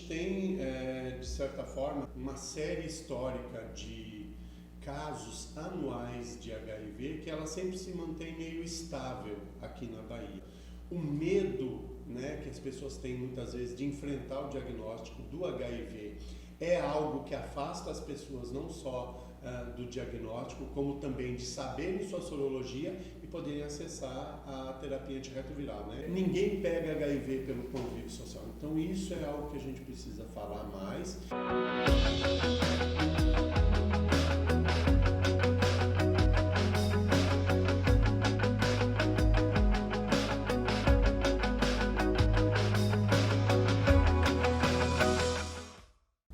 tem, de certa forma, uma série histórica de casos anuais de HIV que ela sempre se mantém meio estável aqui na Bahia. O medo, né, que as pessoas têm muitas vezes de enfrentar o diagnóstico do HIV é algo que afasta as pessoas não só do diagnóstico, como também de saberem sua sorologia e poderem acessar a terapia antirretroviral, né? Ninguém pega HIV pelo convívio social, então isso é algo que a gente precisa falar mais.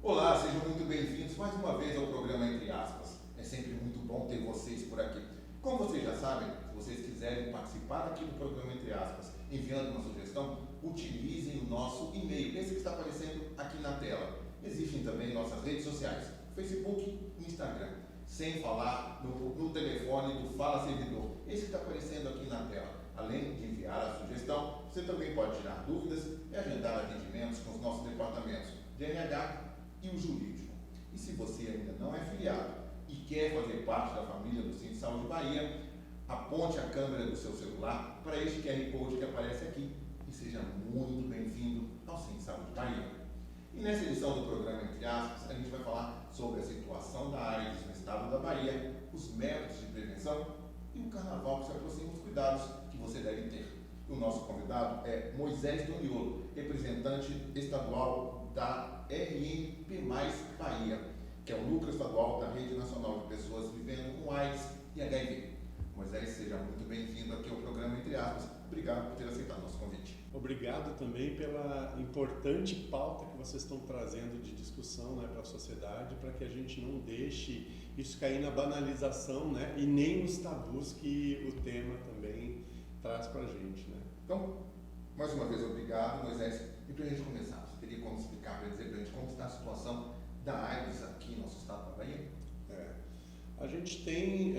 Olá, sejam muito bem-vindos mais uma vez ao programa Entre Aspas. É sempre muito bom ter vocês por aqui. Como vocês já sabem, se vocês quiserem participar aqui do programa Entre Aspas, enviando uma sugestão, utilizem o nosso e-mail, esse que está aparecendo aqui na tela. Existem também nossas redes sociais, Facebook e Instagram. Sem falar no telefone do Fala Servidor, esse que está aparecendo aqui na tela. Além de enviar a sugestão, você também pode tirar dúvidas e agendar atendimentos com os nossos departamentos de RH e o jurídico. E se você ainda não é filiado e quer fazer parte da família do Centro de Saúde Bahia, aponte a câmera do seu celular para este QR Code que aparece aqui e seja muito bem-vindo ao Centro de Saúde Bahia. E nessa edição do programa Entre Aspas, a gente vai falar sobre a situação da AIDS no estado da Bahia, os métodos de prevenção e o carnaval que se aproxima, os cuidados que você deve ter. O nosso convidado é Moisés Doniolo, representante estadual da RNP+ Bahia, que é o núcleo estadual da Rede Nacional de Pessoas Vivendo com AIDS e HIV. Moisés, seja muito bem-vindo aqui ao programa Entre Aspas. Obrigado por ter aceitado nosso convite. Obrigado também pela importante pauta que vocês estão trazendo de discussão, né, para a sociedade, para que a gente não deixe isso cair na banalização, né, e nem nos tabus que o tema também traz para a gente, né? Então, mais uma vez, obrigado, Moisés. E para a gente começar, você teria como explicar, para dizer para a gente como está a situação da AIDS aqui no nosso estado da Bahia? A gente tem,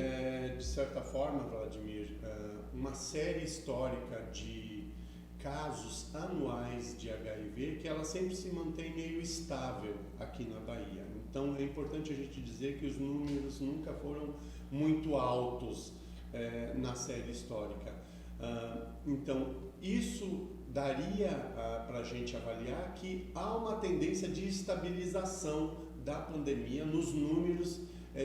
de certa forma, Vladimir, uma série histórica de casos anuais de HIV que ela sempre se mantém meio estável aqui na Bahia. Então é importante a gente dizer que os números nunca foram muito altos na série histórica. Então isso daria para a gente avaliar que há uma tendência de estabilização da pandemia nos números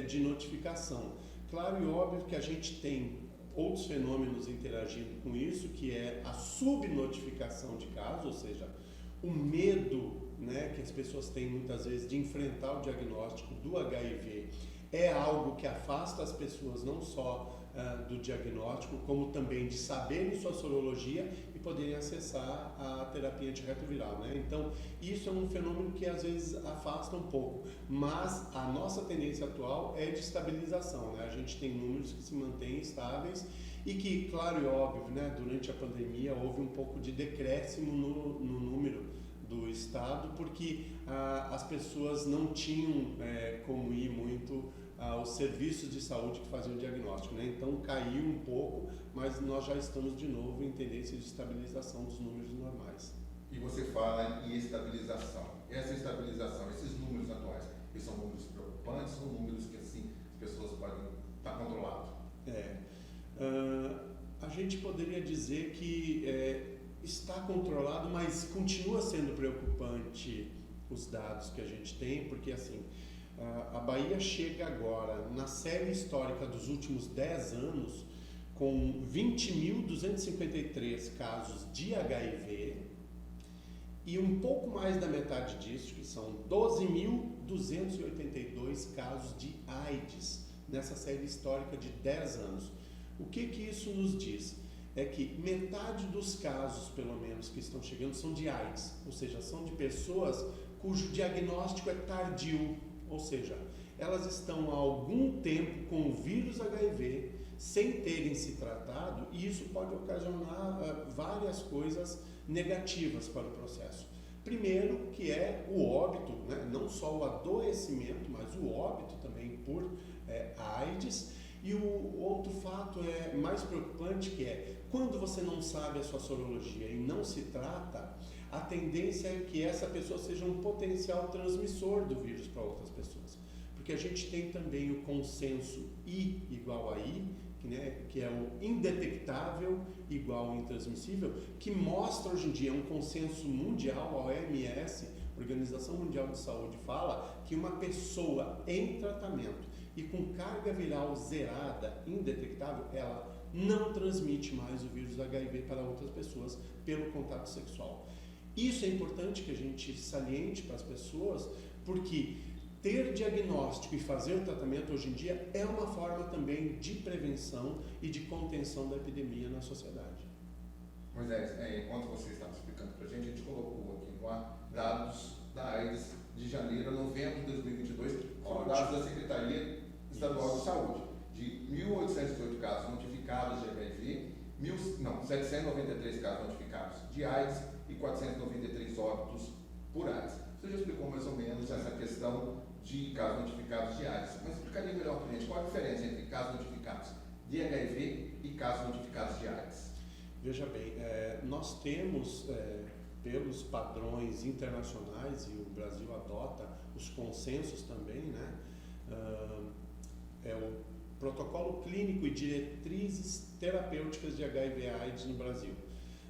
de notificação. Claro e óbvio que a gente tem outros fenômenos interagindo com isso, que é a subnotificação de casos, ou seja, o medo, né, que as pessoas têm muitas vezes de enfrentar o diagnóstico do HIV é algo que afasta as pessoas não só do diagnóstico, como também de saberem sua sorologia e poderem acessar a terapia antirretroviral, né? Então, isso é um fenômeno que às vezes afasta um pouco, mas a nossa tendência atual é de estabilização, né? A gente tem números que se mantêm estáveis e que, claro e óbvio, né, durante a pandemia houve um pouco de decréscimo no número do estado, porque as pessoas não tinham como ir muito aos serviços de saúde que faziam o diagnóstico, né? Então caiu um pouco, mas nós já estamos de novo em tendência de estabilização dos números normais. E você fala em estabilização. Essa estabilização, esses números atuais, eles são números preocupantes, são números que assim as pessoas podem estar controlados? A gente poderia dizer que está controlado, mas continua sendo preocupante os dados que a gente tem, porque assim, a Bahia chega agora, na série histórica dos últimos 10 anos, com 20.253 casos de HIV e um pouco mais da metade disso, que são 12.282 casos de AIDS, nessa série histórica de 10 anos. O que isso nos diz? É que metade dos casos, pelo menos, que estão chegando são de AIDS, ou seja, são de pessoas cujo diagnóstico é tardio, ou seja, elas estão há algum tempo com o vírus HIV sem terem se tratado, e isso pode ocasionar várias coisas negativas para o processo. Primeiro, que é o óbito, né? Não só o adoecimento, mas o óbito também por AIDS. E o outro fato mais preocupante, que é quando você não sabe a sua sorologia e não se trata, a tendência é que essa pessoa seja um potencial transmissor do vírus para outras pessoas. Porque a gente tem também o consenso I igual a I, que é o indetectável igual ao intransmissível, que mostra hoje em dia um consenso mundial, a OMS, Organização Mundial de Saúde, fala que uma pessoa em tratamento e com carga viral zerada, indetectável, ela não transmite mais o vírus HIV para outras pessoas pelo contato sexual. Isso é importante que a gente saliente para as pessoas, porque ter diagnóstico e fazer o tratamento hoje em dia é uma forma também de prevenção e de contenção da epidemia na sociedade. Moisés, enquanto você estava explicando para a gente colocou aqui no ar dados da AIDS de janeiro a novembro de 2022, foram dados da Secretaria Estadual de Saúde, de 1.808 casos notificados de HIV, 793 casos notificados de AIDS e 493 óbitos por AIDS. Você já explicou mais ou menos essa questão de casos notificados de AIDS, mas explicaria melhor para a gente qual a diferença entre casos notificados de HIV e casos notificados de AIDS? Veja bem, nós temos, pelos padrões internacionais, e o Brasil adota os consensos também, né? É o protocolo clínico e diretrizes terapêuticas de HIV/AIDS no Brasil.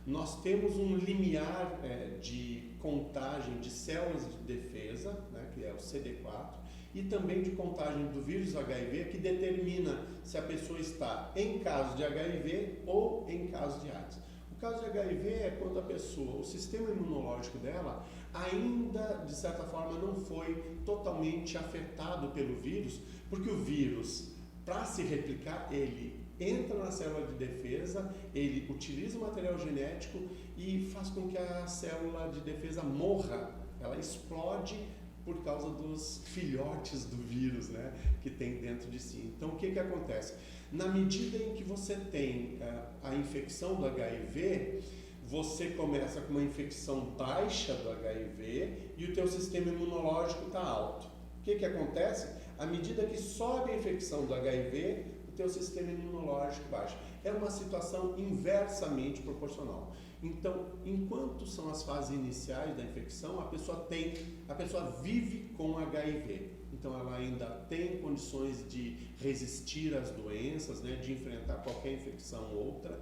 Nós temos um limiar de contagem de células de defesa, né, que é o CD4, e também de contagem do vírus HIV, que determina se a pessoa está em caso de HIV ou em caso de AIDS. O caso de HIV é quando a pessoa, o sistema imunológico dela ainda, de certa forma, não foi totalmente afetado pelo vírus, porque o vírus, para se replicar, ele entra na célula de defesa, ele utiliza o material genético e faz com que a célula de defesa morra, ela explode por causa dos filhotes do vírus, né, que tem dentro de si. Então, o que acontece? Na medida em que você tem a infecção do HIV, você começa com uma infecção baixa do HIV e o teu sistema imunológico está alto. O que acontece? À medida que sobe a infecção do HIV, o teu sistema imunológico baixa. É uma situação inversamente proporcional. Então, enquanto são as fases iniciais da infecção, a pessoa vive com HIV. Então, ela ainda tem condições de resistir às doenças, né, de enfrentar qualquer infecção ou outra,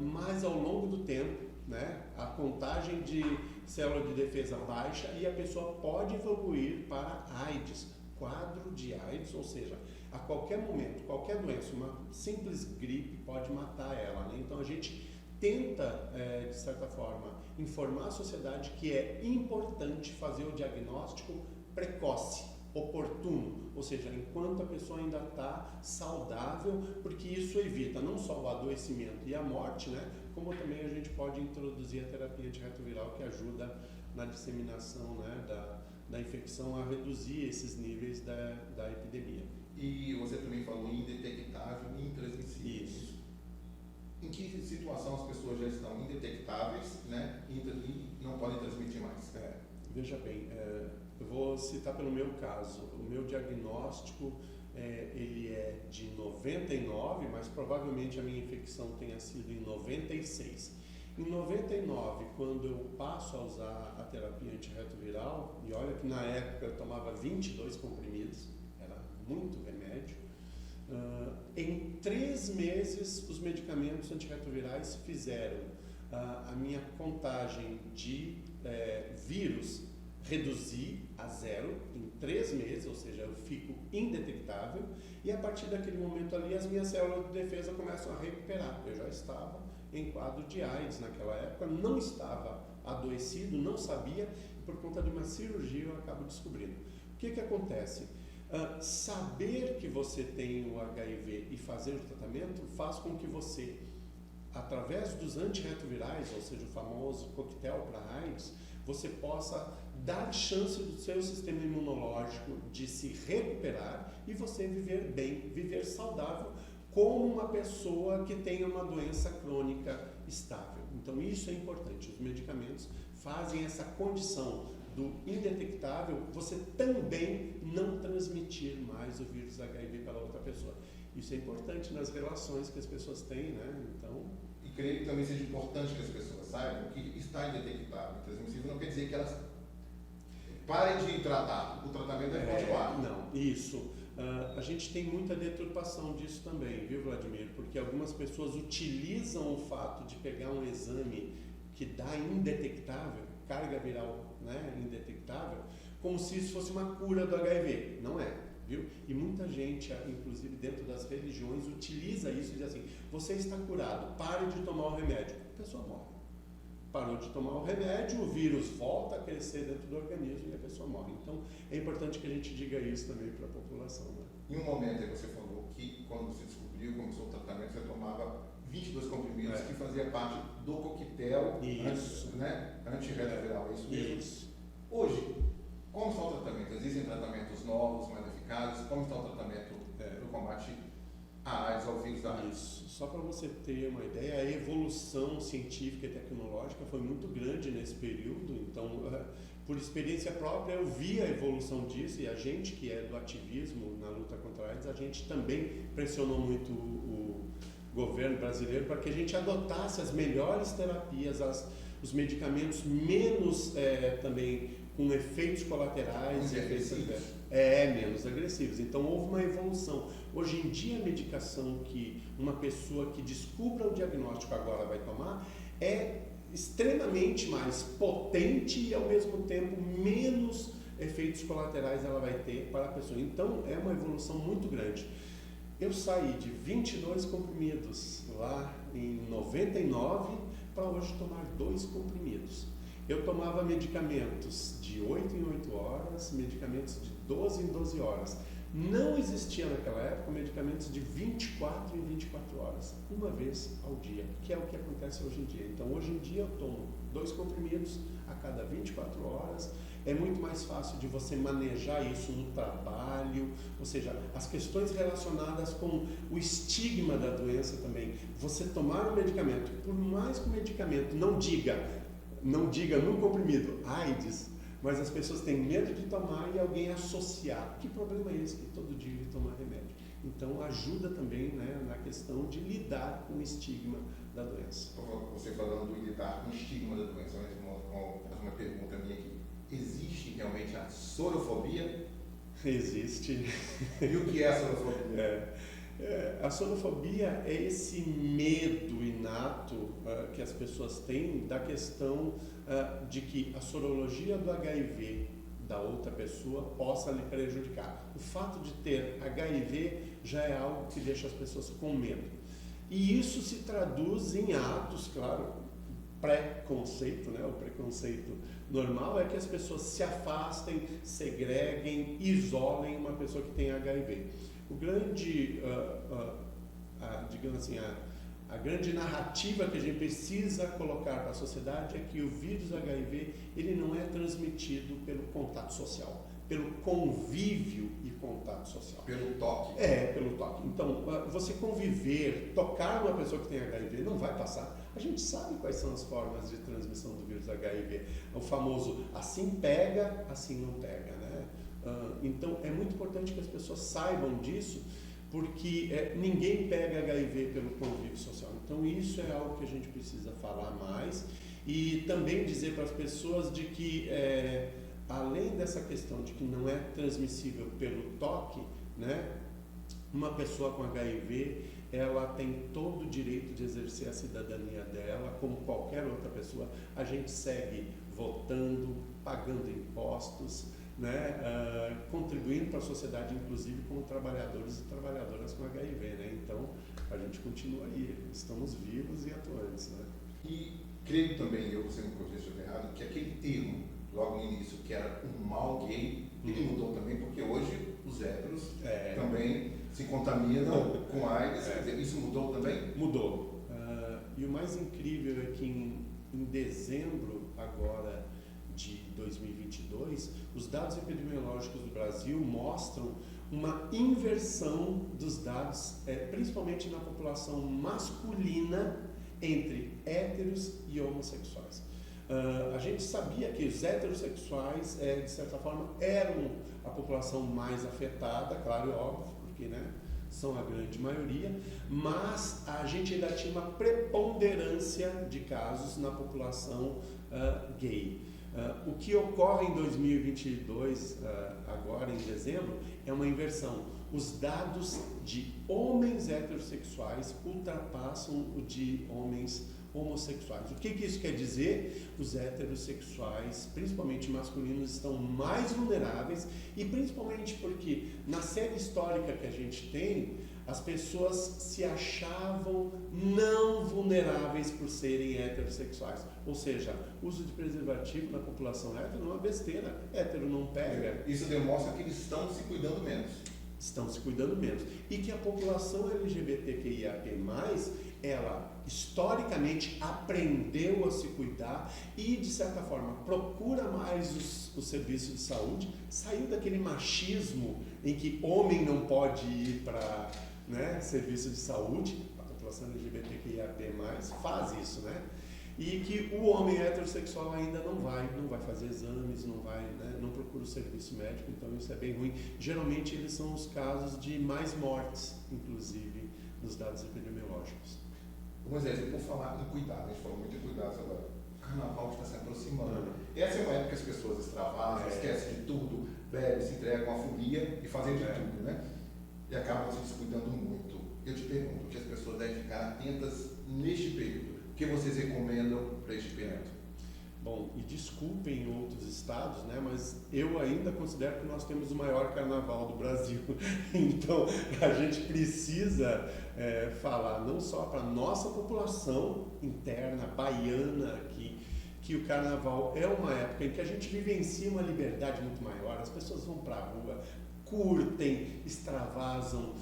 mas ao longo do tempo, né, a contagem de célula de defesa baixa e a pessoa pode evoluir para AIDS, quadro de AIDS, ou seja, a qualquer momento, qualquer doença, uma simples gripe pode matar ela, né? Então a gente tenta, de certa forma, informar a sociedade que é importante fazer o diagnóstico precoce, oportuno, ou seja, enquanto a pessoa ainda está saudável, porque isso evita não só o adoecimento e a morte, né, como também a gente pode introduzir a terapia antirretroviral que ajuda na disseminação, né, da infecção a reduzir esses níveis da epidemia. E você também falou indetectável e intransmissível. Isso. Em que situação as pessoas já estão indetectáveis, né, e não podem transmitir mais? Veja bem, eu vou citar pelo meu caso. O meu diagnóstico ele é de 99, mas provavelmente a minha infecção tenha sido em 96. Em 99, quando eu passo a usar a terapia antirretroviral, e olha que na época eu tomava 22 comprimidos, era muito remédio, em 3 meses os medicamentos antirretrovirais fizeram a minha contagem de vírus reduzir a 0 em 3 meses, ou seja, eu fico indetectável, e a partir daquele momento ali as minhas células de defesa começam a recuperar. Eu já estava em quadro de AIDS naquela época, não estava adoecido, não sabia, e por conta de uma cirurgia eu acabo descobrindo. O que acontece? Saber que você tem o HIV e fazer o tratamento faz com que você, através dos antirretrovirais, ou seja, o famoso coquetel para AIDS, você possa dar chance do seu sistema imunológico de se recuperar e você viver bem, viver saudável, como uma pessoa que tenha uma doença crônica estável. Então isso é importante. Os medicamentos fazem essa condição do indetectável, você também não transmitir mais o vírus HIV para outra pessoa. Isso é importante nas relações que as pessoas têm, né? Então... E creio que também seja importante que as pessoas saibam que está indetectável e transmissível não quer dizer que elas parem de tratar. O tratamento deve continuar. Não, isso. A gente tem muita deturpação disso também, viu, Vladimir? Porque algumas pessoas utilizam o fato de pegar um exame que dá indetectável, carga viral, né, indetectável, como se isso fosse uma cura do HIV. Não é, viu? E muita gente, inclusive dentro das religiões, utiliza isso e diz assim: você está curado, pare de tomar o remédio. A pessoa morre. Parou de tomar o remédio, o vírus volta a crescer dentro do organismo e a pessoa morre. Então, é importante que a gente diga isso também para a população. Né? Em um momento aí você falou que quando você descobriu, começou o tratamento, você tomava 22 comprimidos que fazia parte do coquetel antirretroviral, é isso mesmo? Isso. Hoje, como está o tratamento? Existem tratamentos novos, mais eficazes? Como está o tratamento para o combate à AIDS, ao vírus da AIDS? Isso. Só para você ter uma ideia, a evolução científica e tecnológica foi muito grande nesse período. Então, por experiência própria, eu vi a evolução disso, e a gente que é do ativismo na luta contra a AIDS, a gente também pressionou muito o governo brasileiro para que a gente adotasse as melhores terapias, os medicamentos menos também com efeitos colaterais e menos agressivos. Então houve uma evolução. Hoje em dia a medicação que uma pessoa que descubra o diagnóstico agora vai tomar é extremamente mais potente e ao mesmo tempo menos efeitos colaterais ela vai ter para a pessoa. Então é uma evolução muito grande. Eu saí de 22 comprimidos lá em 99 para hoje tomar 2 comprimidos. Eu tomava medicamentos de 8 em 8 horas, medicamentos de 12 em 12 horas. Não existia naquela época medicamentos de 24 em 24 horas, uma vez ao dia, que é o que acontece hoje em dia. Então, hoje em dia eu tomo 2 comprimidos a cada 24 horas. É muito mais fácil de você manejar isso no trabalho, ou seja, as questões relacionadas com o estigma da doença também. Você tomar um medicamento, por mais que o medicamento não diga no comprimido AIDS, mas as pessoas têm medo de tomar e alguém associar. Que problema é esse que todo dia ele toma remédio? Então ajuda também, né, na questão de lidar com o estigma da doença. Você falando de lidar com o estigma da doença, uma pergunta minha aqui. Existe realmente a sorofobia? Existe. E o que é a sorofobia? A sorofobia é esse medo inato que as pessoas têm da questão de que a sorologia do HIV da outra pessoa possa lhe prejudicar. O fato de ter HIV já é algo que deixa as pessoas com medo. E isso se traduz em atos, claro, preconceito, né? O preconceito normal é que as pessoas se afastem, segreguem, isolem uma pessoa que tem HIV. O grande, digamos assim, a grande narrativa que a gente precisa colocar para a sociedade é que o vírus HIV ele não é transmitido pelo contato social, pelo convívio e contato social. Pelo toque. Pelo toque. Então, você conviver, tocar uma pessoa que tem HIV não vai passar. A gente sabe quais são as formas de transmissão do vírus HIV. O famoso assim pega, assim não pega, né? Então, é muito importante que as pessoas saibam disso, porque ninguém pega HIV pelo convívio social. Então, isso é algo que a gente precisa falar mais e também dizer para as pessoas de que, além dessa questão de que não é transmissível pelo toque, né, uma pessoa com HIV, ela tem todo o direito de exercer a cidadania dela, como qualquer outra pessoa. A gente segue votando, pagando impostos, né, contribuindo para a sociedade, inclusive como trabalhadores e trabalhadoras com HIV, né? Então a gente continua aí, estamos vivos e atuantes, né? E creio também, você me corrija se eu estiver errado, que aquele termo logo no início que era um mal gay, ele mudou também, porque hoje os héteros também se contaminam com AIDS. Quer dizer, isso mudou também? Mudou. E o mais incrível é que em dezembro agora de 2022, os dados epidemiológicos do Brasil mostram uma inversão dos dados, principalmente na população masculina, entre héteros e homossexuais. A gente sabia que os heterossexuais, de certa forma, eram a população mais afetada, claro e óbvio, porque, né, são a grande maioria, mas a gente ainda tinha uma preponderância de casos na população gay. O que ocorre em 2022, agora em dezembro, é uma inversão. Os dados de homens heterossexuais ultrapassam o de homens homossexuais. O que isso quer dizer? Os heterossexuais, principalmente masculinos, estão mais vulneráveis, e principalmente porque na série histórica que a gente tem, as pessoas se achavam não vulneráveis por serem heterossexuais. Ou seja, uso de preservativo na população hétero não é uma besteira. Hétero não pega. Isso demonstra que eles estão se cuidando menos. Estão se cuidando menos. E que a população LGBTQIAP+, ela historicamente aprendeu a se cuidar e, de certa forma, procura mais os serviços de saúde, saiu daquele machismo em que homem não pode ir para serviço de saúde. A população LGBTQIAP+, faz isso, né? E que o homem heterossexual ainda não vai fazer exames, não procura o serviço médico, então isso é bem ruim. Geralmente eles são os casos de mais mortes, inclusive, nos dados epidemiológicos. Moisés, por falar em cuidado, a gente falou muito em cuidados agora. O carnaval está se aproximando. Essa é uma época que as pessoas extravasam, esquecem de tudo, bebem, se entregam à folia e fazem de tudo, né? E acabam se descuidando muito. Eu te pergunto, o que as pessoas devem ficar atentas neste período? O que vocês recomendam para este período? Bom, e desculpem outros estados, mas eu ainda considero que nós temos o maior carnaval do Brasil. Então, a gente precisa falar não só para a nossa população interna, baiana aqui, que o carnaval é uma época em que a gente vivencia uma liberdade muito maior, as pessoas vão para a rua, curtem, extravasam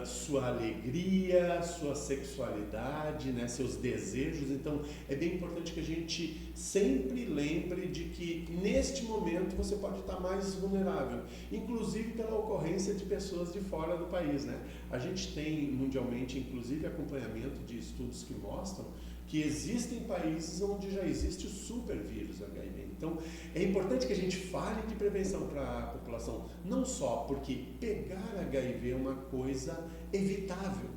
sua alegria, sua sexualidade, seus desejos. Então é bem importante que a gente sempre lembre de que neste momento você pode estar mais vulnerável, inclusive pela ocorrência de pessoas de fora do país, A gente tem mundialmente, inclusive, acompanhamento de estudos que mostram que existem países onde já existe o supervírus HIV. Então, é importante que a gente fale de prevenção para a população, não só porque pegar HIV é uma coisa evitável.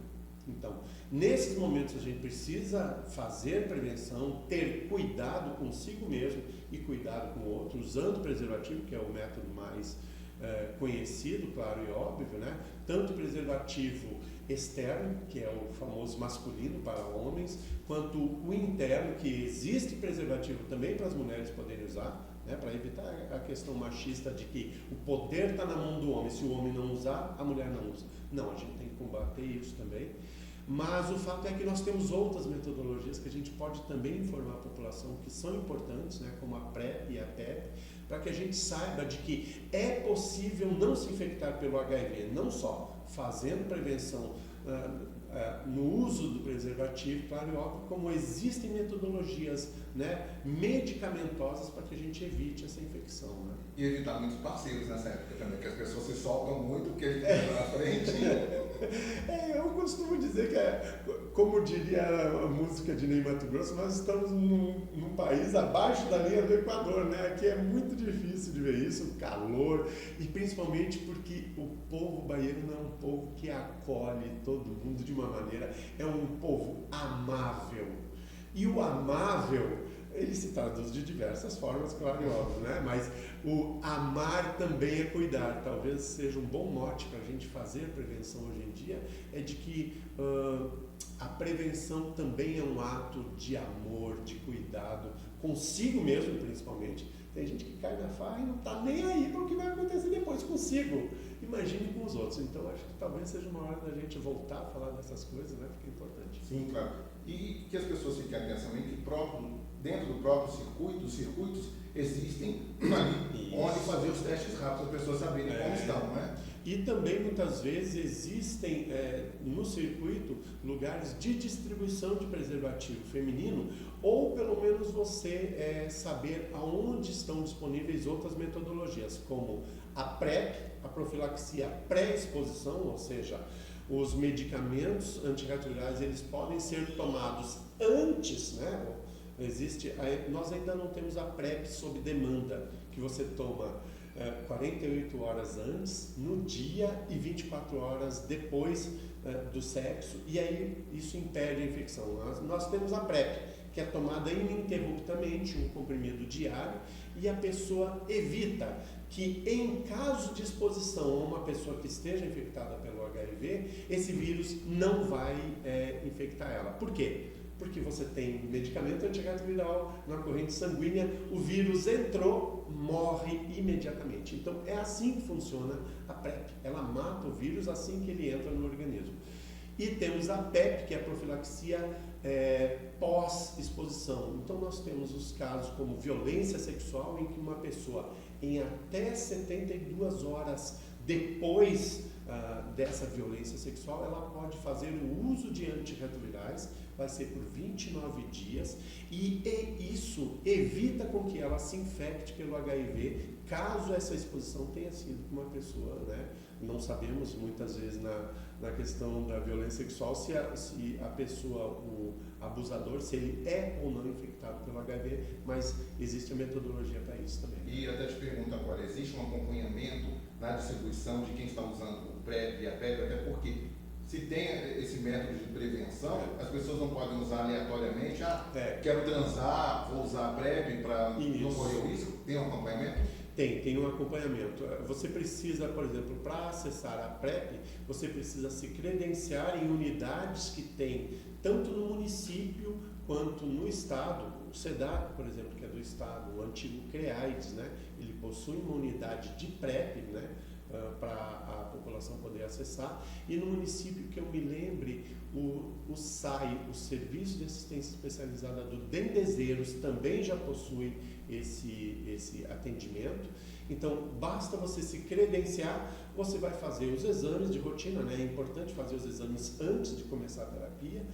Então, nesses momentos a gente precisa fazer prevenção, ter cuidado consigo mesmo e cuidado com o outro, usando preservativo, que é o método mais conhecido, claro e óbvio, Tanto o preservativo externo, que é o famoso masculino para homens, quanto o interno, que existe preservativo também para as mulheres poderem usar, para evitar a questão machista de que o poder está na mão do homem, se o homem não usar, a mulher não usa. Não, a gente tem que combater isso também. Mas o fato é que nós temos outras metodologias que a gente pode também informar a população que são importantes, como a PrEP e a PEP, para que a gente saiba de que é possível não se infectar pelo HIV, não só fazendo prevenção no uso do preservativo, claro e óbvio, como existem metodologias medicamentosas para que a gente evite essa infecção. E evitar muitos parceiros nessa época também, que as pessoas se soltam muito porque a gente está na frente. Eu costumo dizer que, como diria a música de Ney Matogrosso, nós estamos num país abaixo da linha do Equador, Aqui é muito difícil de ver isso, o calor, e principalmente porque o povo baiano não é um povo que acolhe todo mundo de uma maneira, é um povo amável. E o amável, ele se traduz de diversas formas, claro e óbvio, Mas o amar também é cuidar. Talvez seja um bom mote para a gente fazer prevenção hoje em dia, é de que a prevenção também é um ato de amor, de cuidado, consigo mesmo principalmente. Tem gente que cai na farra e não está nem aí para o que vai acontecer depois consigo. Imagine com os outros. Então, acho que talvez seja uma hora da gente voltar a falar dessas coisas, porque é importante. Sim, claro. E que as pessoas fiquem atentas também que dentro do próprio circuito, os circuitos existem onde fazer os testes rápidos, as pessoas saberem como estão, E também, muitas vezes, existem no circuito lugares de distribuição de preservativo feminino, ou pelo menos você saber aonde estão disponíveis outras metodologias, como a PrEP, a profilaxia pré-exposição, ou seja, os medicamentos antirretrovirais, eles podem ser tomados antes, nós ainda não temos a PrEP sob demanda, que você toma 48 horas antes, no dia e 24 horas depois do sexo, e aí isso impede a infecção. Nós temos a PrEP, que é tomada ininterruptamente, um comprimido diário, e a pessoa evita que, em caso de exposição a uma pessoa que esteja infectada pelo HIV, esse vírus não vai infectar ela. Por quê? Porque você tem medicamento antirretroviral na corrente sanguínea, o vírus entrou, morre imediatamente. Então é assim que funciona a PrEP. Ela mata o vírus assim que ele entra no organismo. E temos a PEP, que é a profilaxia pós-exposição. Então nós temos os casos como violência sexual, em que uma pessoa, em até 72 horas depois dessa violência sexual, ela pode fazer o uso de antirretrovirais, vai ser por 29 dias, e isso evita com que ela se infecte pelo HIV, caso essa exposição tenha sido com uma pessoa, né? Não sabemos muitas vezes na questão da violência sexual se a pessoa, o abusador, se ele é ou não infectado pelo HIV, mas existe a metodologia para isso também. E até te pergunto agora, existe um acompanhamento na distribuição de quem está usando o PrEP e a PEP, até porque se tem esse método de prevenção, as pessoas não podem usar aleatoriamente, quero transar, vou usar a PrEP para não correr o risco? Tem um acompanhamento? Tem um acompanhamento. Você precisa, por exemplo, para acessar a PrEP, você precisa se credenciar em unidades que tem tanto no município quanto no estado. O SEDAC, por exemplo, que é do estado, o antigo CREAIDS, né? Ele possui uma unidade de PrEP, né? Para a população poder acessar, e no município que eu me lembre, o SAI, o Serviço de Assistência Especializada do Dendezeiros, também já possui esse atendimento. Então basta você se credenciar, você vai fazer os exames de rotina, né? É importante fazer os exames antes de começar a terapia,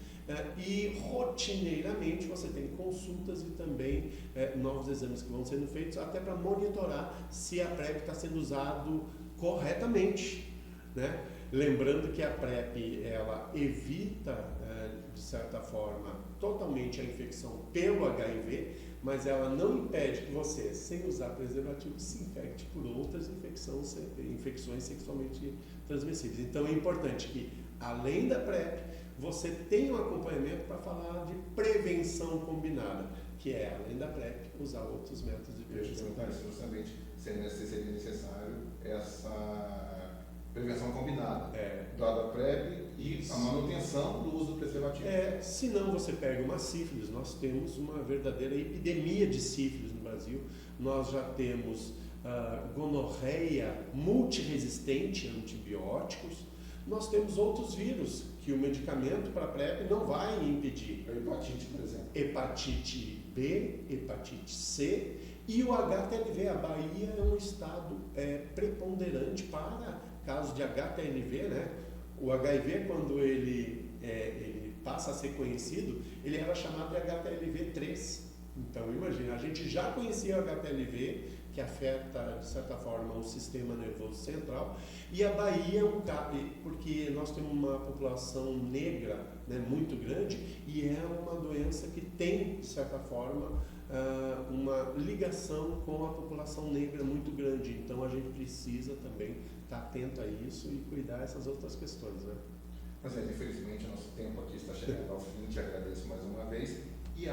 e rotineiramente você tem consultas e também novos exames que vão sendo feitos, até para monitorar se a PrEP está sendo usado corretamente, né? Lembrando que a PrEP, ela evita, de certa forma, totalmente a infecção pelo HIV, mas ela não impede que você, sem usar preservativo, se infecte por outras infecções sexualmente transmissíveis. Então é importante que, além da PrEP, você tenha um acompanhamento para falar de prevenção combinada, que é, além da PrEP, usar outros métodos de prevenção. Justamente, seria necessário essa prevenção combinada, da PrEP e a manutenção do uso do preservativo. Se não, você pega uma sífilis. Nós temos uma verdadeira epidemia de sífilis no Brasil. Nós já temos gonorreia multiresistente a antibióticos. Nós temos outros vírus que o medicamento para PrEP não vai impedir. A hepatite, por exemplo. Hepatite B, hepatite C e o HTLV. A Bahia é um estado preponderante para casos de HTLV, né? O HIV, quando ele passa a ser conhecido, ele era chamado de HTLV3. Então, imagina, a gente já conhecia o HTLV, que afeta, de certa forma, o sistema nervoso central, e a Bahia é um caso, porque nós temos uma população negra, né, muito grande, e é uma doença que tem, de certa forma, uma ligação com a população negra muito grande. Então, a gente precisa também estar atento a isso e cuidar dessas outras questões, né? Mas infelizmente, nosso tempo aqui está chegando ao fim. Te agradeço mais uma vez. E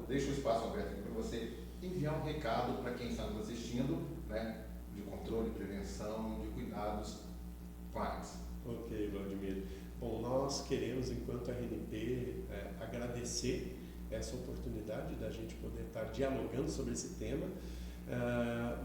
deixo o espaço aberto aqui para você enviar um recado para quem está nos assistindo, né, de controle, prevenção, de cuidados com a AIDS. Ok, Vladimir. Bom, nós queremos, enquanto RNP, agradecer essa oportunidade da gente poder estar dialogando sobre esse tema.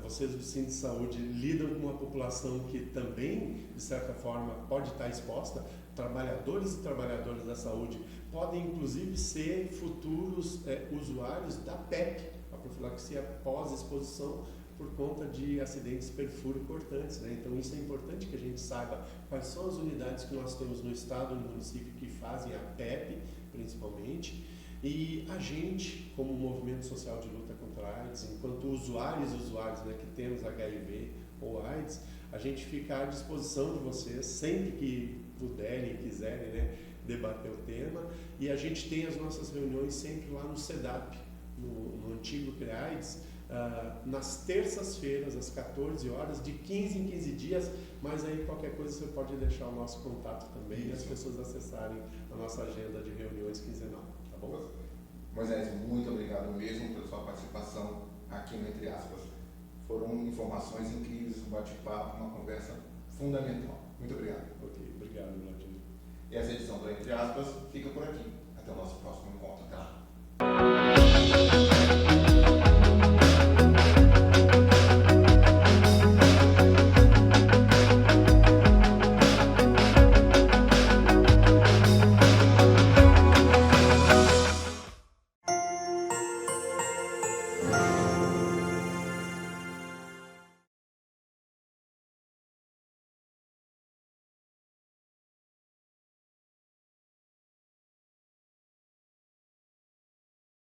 Vocês do Centro de Saúde lidam com uma população que também, de certa forma, pode estar exposta. Trabalhadores e trabalhadoras da saúde podem, inclusive, ser futuros usuários da PEP, a profilaxia pós-exposição, por conta de acidentes perfuro-cortantes, né? Então, isso é importante que a gente saiba quais são as unidades que nós temos no estado e no município que fazem a PEP, principalmente. E a gente, como movimento social de luta contra a AIDS, enquanto usuários, né, que temos HIV ou AIDS, a gente fica à disposição de vocês sempre que puderem e quiserem, né, debater o tema. E a gente tem as nossas reuniões sempre lá no SEDAP, no antigo CREAIDS, nas terças-feiras, às 14 horas, de 15 em 15 dias, mas aí qualquer coisa você pode deixar o nosso contato também e as pessoas acessarem a nossa agenda de reuniões quinzenal, tá bom? Moisés, muito obrigado mesmo pela sua participação aqui no Entre Aspas. Foram informações incríveis, um bate-papo, uma conversa fundamental. Muito obrigado. Ok, obrigado, Vladimir. E essa edição do Entre Aspas fica por aqui. Até o nosso próximo encontro. Até lá.